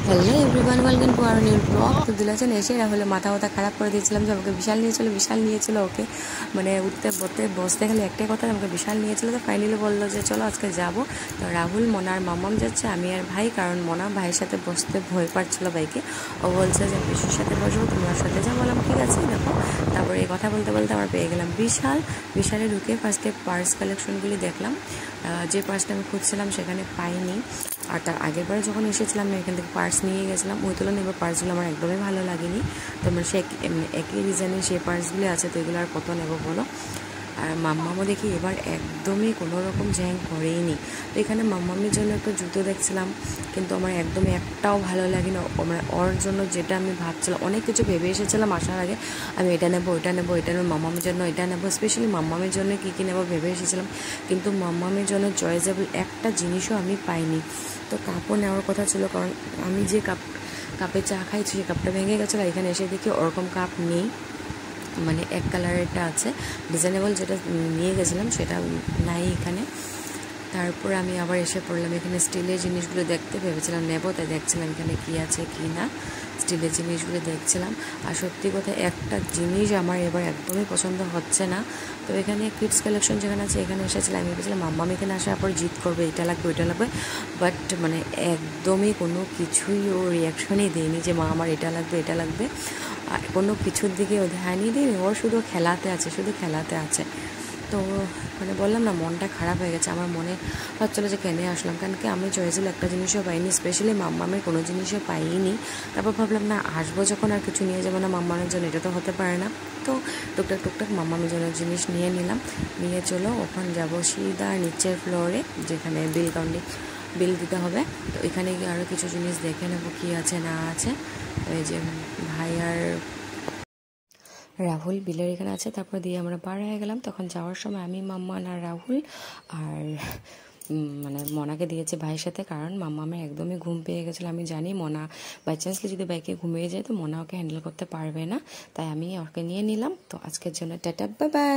Hello everyone, welcome to our new blog. তো দুলাচান এসে রাহুলে মাথা খারাপ করে দিয়েছিলাম যে আমাকে বিশাল নিয়েছিল ওকে মানে উঠতে বসতে গেলে একটাই কথা, আমাকে বিশাল নিয়েছিল। তো ফাইনালি বললো যে চলো আজকে যাবো। তো রাহুল, মনা আর মামাম যাচ্ছে, আমি আর ভাই, কারণ মনা ভাইয়ের সাথে বসতে ভয় পাচ্ছিলো বাইকে। ও বলছে যে বিশুর সাথে বসবো, তোমার সাথে যা। বললাম ঠিক আছে দেখো। তারপরে এই কথা বলতে বলতে আমরা পেয়ে গেলাম বিশালে ঢুকে ফার্স্টে পার্স কালেকশনগুলি দেখলাম। যে পার্সটা আমি খুঁজছিলাম সেখানে পাইনি। আর তার আগের বারে যখন এসেছিলাম আমি এখান থেকে পার্স নিয়ে গেছিলাম, ওই তুলনায় এবার পার্সগুলো আমার একদমই ভালো লাগেনি। তো আমার সে একই রিজনে সেই পার্সগুলি আছে, তো এগুলো আর কত নেবো বলো। আর মাম্মামও দেখি এবার একদমই কোনো রকম জ্যাং করেইনি। তো এখানে মাম্মামের জন্য একটা জুতো দেখছিলাম, কিন্তু আমার একদমই একটাও ভালো লাগেনি। মানে ওর জন্য যেটা আমি ভাবছিলাম, অনেক কিছু ভেবে এসেছিলাম আসার আগে, আমি এটা নেবো এটা নেবো মাম্মামের জন্য এটা নেবো, স্পেশালি মাম্মামের জন্য কী নেবো ভেবে এসেছিলাম, কিন্তু মাম্মামের জন্য চয়েসেবল একটা জিনিসও আমি পাইনি। তো কাপও নেওয়ার কথা ছিল, কারণ আমি যে কাপে চা খাইছি সেই কাপটা ভেঙে গেছিলো। এখানে এসে দেখি ওরকম কাপ নেই, মানে এক কালারেরটা আছে ডিজাইনেবল, যেটা নিয়ে গেছিলাম সেটা নাই এখানে। তারপর আমি আবার এসে পড়লাম এখানে স্টিলের জিনিসগুলো দেখতে, ভেবেছিলাম নেবো, তাই দেখছিলাম এখানে কী আছে কী না, স্টিলের জিনিসগুলো দেখছিলাম। আর সত্যি কথা একটা জিনিস আমার এবার একদমই পছন্দ হচ্ছে না। তো এখানে কিডস কালেকশন যেখানে আছে এখানে এসেছিলাম, আমি ভেবেছিলাম মাম্মাম এখানে আসার পর জিদ করবে এটা লাগবে ওইটা লাগবে, বাট মানে একদমই কোনো কিছুই ও রিয়াকশনই দেয়নি যে মা আমার এটা লাগবে। আর কোনো কিছুর দিকে ও ধ্যানই দিইনি, ওর শুধু খেলাতে আছে। তো মানে বললাম না, মনটা খারাপ হয়ে গেছে। আমার মনে হচ্ছিলো যে কেনে আসলাম, কারণ কি আমি চয়েসেল একটা জিনিসও পাইনি, স্পেশালি মাম্মামের কোনো জিনিসও পাইনি। তারপর ভাবলাম না, আসবো যখন আর কিছু নিয়ে যাবো না মাম্মামের জন্য, এটা তো হতে পারে না। তো টুকটাক মাম্মামের জন্য জিনিস নিয়ে নিলাম, নিয়ে চলো ওখানে যাবো সিধা নিচের ফ্লোরে, যেখানে বিল দিতে হবে। তো এখানে গিয়ে আরও কিছু জিনিস দেখে নেবো কী আছে না আছে। এই যে ভাই আর রাহুল বিলের এখানে আছে। তারপর দিয়ে আমরা বার হয়ে গেলাম। তখন যাওয়ার সময় আমি, মাম্মান আর রাহুল আর মানে মনাকে দিয়েছে ভাইয়ের সাথে, কারণ মাম্মামের একদমই ঘুম পেয়ে গেছিলো। আমি জানি মনা বাই চান্সলি যদি বাইকে ঘুমিয়ে যায় তো মনা ওকে হ্যান্ডেল করতে পারবে না, তাই আমি ওকে নিয়ে নিলাম। তো আজকের জন্য টাটা, বাই বাই।